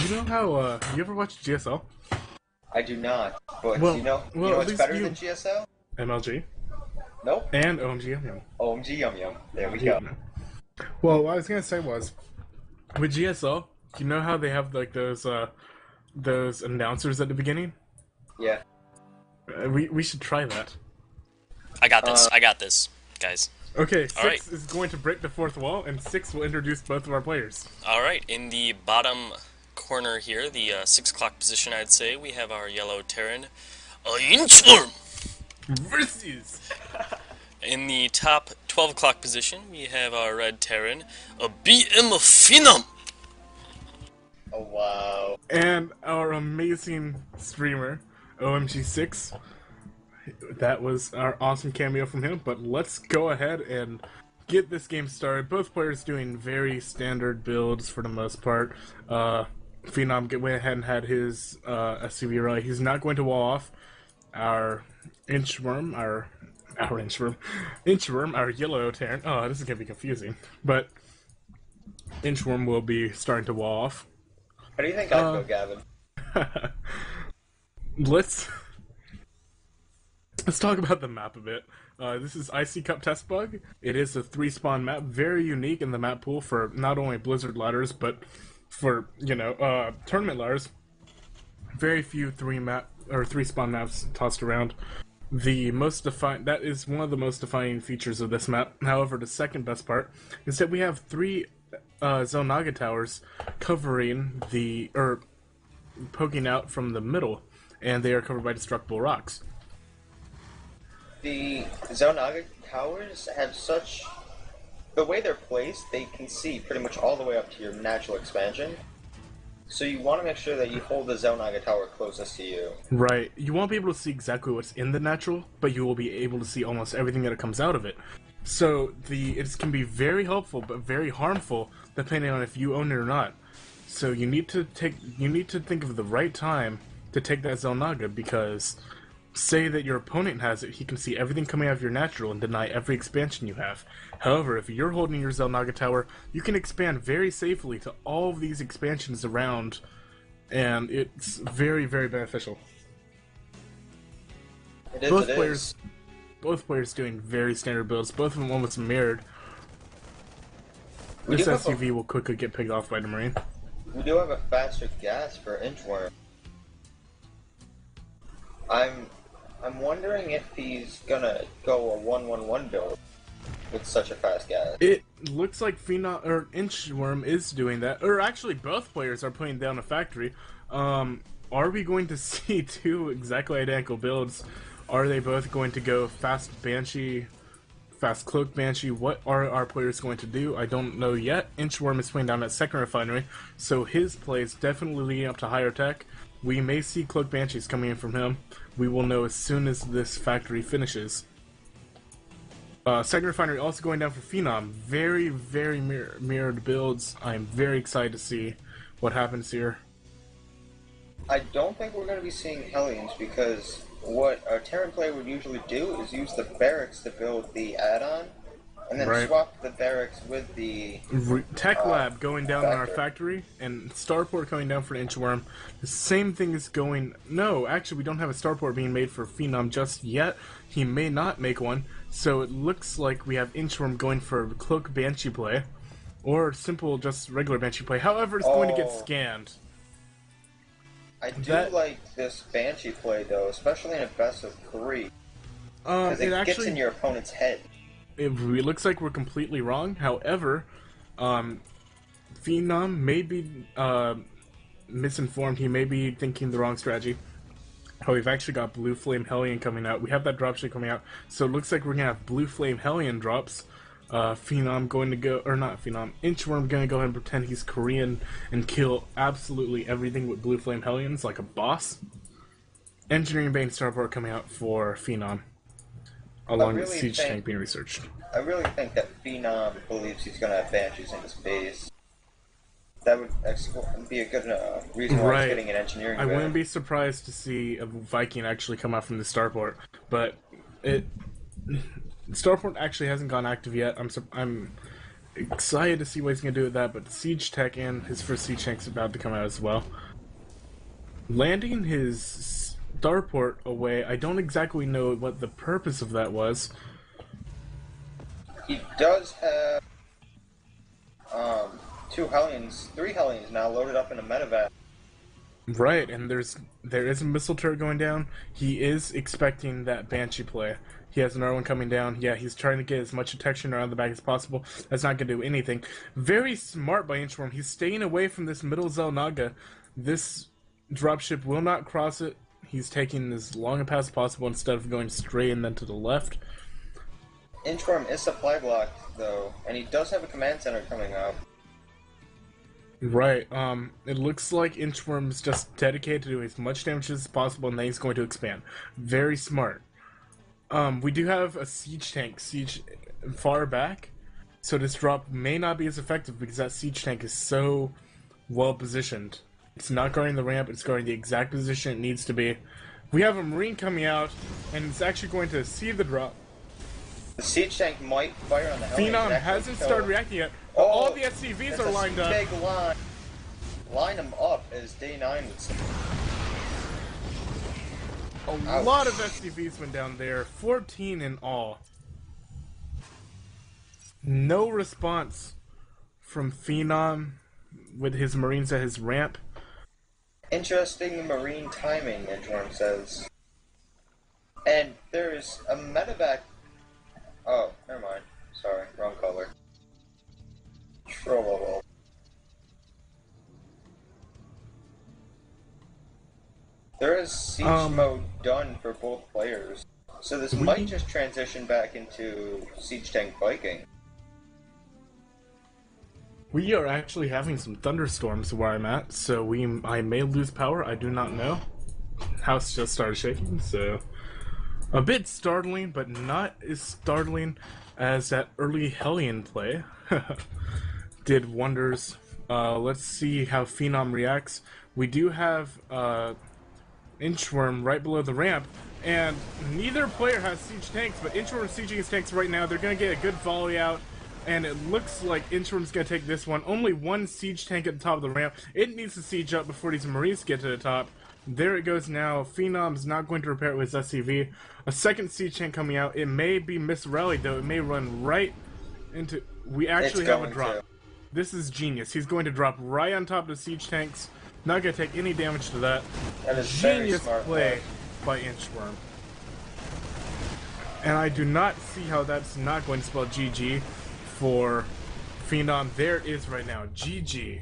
You know how, you ever watch GSL? I do not, but Well, you know at what's least better you... than GSL? MLG. Nope. And OMGYUMYUM. OMG Yum Yum. There we go. Yeah. Well, what I was gonna say was, with GSL, you know how they have, like, those announcers at the beginning? Yeah. We should try that. I got this. I got this, guys. Okay, All right. 6 is going to break the fourth wall, and 6 will introduce both of our players. All right. In the bottom corner here, the 6 o'clock position, I'd say, we have our yellow Terran, Inchworm. Versus! In the top 12 o'clock position, we have our red Terran, a bFFeNoM. Oh wow. And our amazing streamer, OMG6. That was our awesome cameo from him, but let's go ahead and get this game started. Both players doing very standard builds for the most part. pFeNoM went ahead and had his SCV rally. He's not going to wall off. Our Inchworm, our yellow Terran. Oh, this is going to be confusing. But Inchworm will be starting to wall off. How do you think I'd go, Gavin? Let's talk about the map a bit. This is Icy Cup Test Bug. It is a 3-spawn map, very unique in the map pool for not only Blizzard ladders, but for, tournament ladders. Very few 3-spawn maps tossed around. That is one of the most defining features of this map. However, the second best part is that we have 3 Zelnaga towers covering poking out from the middle, and they are covered by destructible rocks. The Zelnaga towers have such... The way they're placed, they can see pretty much all the way up to your natural expansion. So you want to make sure that you hold the Zelnaga tower closest to you. Right. You won't be able to see exactly what's in the natural, but you will be able to see almost everything that comes out of it. So it can be very helpful, but very harmful, depending on if you own it or not. So you need to think of the right time to take that Zelnaga, because say that your opponent has it, he can see everything coming out of your natural and deny every expansion you have. However, if you're holding your Zelnaga tower, you can expand very safely to all of these expansions around, and it's very, very beneficial. Both players doing very standard builds, both of them almost mirrored. This SUV will quickly get picked off by the Marine. We do have a faster gas for Inchworm. I'm wondering if he's gonna go a 1-1-1 build with such a fast gas. It looks like Inchworm is doing that, or actually both players are putting down a factory. Are we going to see 2 exactly identical builds? Are they both going to go fast Banshee, fast Cloak Banshee? What are our players going to do? I don't know yet. Inchworm is playing down at second refinery, so his play is definitely leading up to higher tech. We may see Cloak Banshees coming in from him. We will know as soon as this factory finishes. Second refinery also going down for pFeNoM. Very, very mirrored builds. I am very excited to see what happens here. I don't think we're going to be seeing Hellions, because what a Terran player would usually do is use the barracks to build the add-on, and then swap the barracks with the Tech Lab going down on our factory, and Starport coming down for Inchworm. The same thing is going... No, actually we don't have a Starport being made for pFeNoM just yet. He may not make one, so it looks like we have Inchworm going for Cloak Banshee play, or simple just regular Banshee play. However, it's going to get scanned. I do like this Banshee play though, especially in a best of 3. Because it gets in your opponent's head. It looks like we're completely wrong. However, pFeNoM may be misinformed. He may be thinking the wrong strategy. Oh, we've actually got Blue Flame Hellion coming out. We have that dropship coming out. So it looks like we're going to have Blue Flame Hellion drops. pFeNoM going to go, or not pFeNoM, Inchworm going to go ahead and pretend he's Korean and kill absolutely everything with Blue Flame Hellions like a boss. Engineering Bane Starport coming out for pFeNoM, along with Siege Tank being researched. I really think that pFeNoM believes he's going to have Banshees in his base. That would be a good reason why he's getting an engineering I wouldn't be surprised to see a Viking actually come out from the Starport, but Starport actually hasn't gone active yet. excited to see what he's going to do with that, but the Siege Tech and his first Siege Tank's about to come out as well. Landing his starport away, I don't exactly know what the purpose of that was. He does have three Hellions now loaded up in a medevac. Right, and there is a missile turret going down. He is expecting that Banshee play. He has another one coming down. Yeah, he's trying to get as much detection around the back as possible. That's not going to do anything. Very smart by Inchworm. He's staying away from this middle Xel'Naga. This dropship will not cross it. He's taking as long a path as possible instead of going straight and then to the left. Inchworm is supply blocked, though, and he does have a command center coming up. Right, it looks like Inchworm's just dedicated to doing as much damage as possible, and then he's going to expand. Very smart. We do have a siege tank far back, so this drop may not be as effective because that siege tank is so well positioned. It's not guarding the ramp, it's guarding the exact position it needs to be. We have a Marine coming out, and it's actually going to see the drop. The siege tank might fire on the Hellions. bFeNoM hasn't started reacting yet. But all the SCVs are lined up. Big line. Line them up, as Day 9 would say. A lot of SCVs went down there. 14 in all. No response from bFeNoM with his Marines at his ramp. Interesting Marine timing, Inchworm says. And there's a medevac. Oh, never mind. Sorry, wrong color. Trollolol. There is siege mode done for both players, so this might just transition back into Siege Tank Viking. We are actually having some thunderstorms where I'm at, so I may lose power. I do not know. House just started shaking, so a bit startling, but not as startling as that early Hellion play. Did wonders. Let's see how bFeNoM reacts. We do have Inchworm right below the ramp, and neither player has siege tanks, but Inchworm's sieging his tanks right now. They're going to get a good volley out, and it looks like Inchworm's going to take this one. Only one siege tank at the top of the ramp. It needs to siege up before these Marines get to the top. There it goes now. bFeNoM's not going to repair it with his SCV. A second siege tank coming out. It may be misrallied, though. It may run right into... We actually have a drop. This is genius. He's going to drop right on top of the siege tanks. Not going to take any damage to that. That is Genius very smart play by Inchworm. And I do not see how that's not going to spell GG for bFeNoM. There it is right now. GG.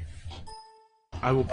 I will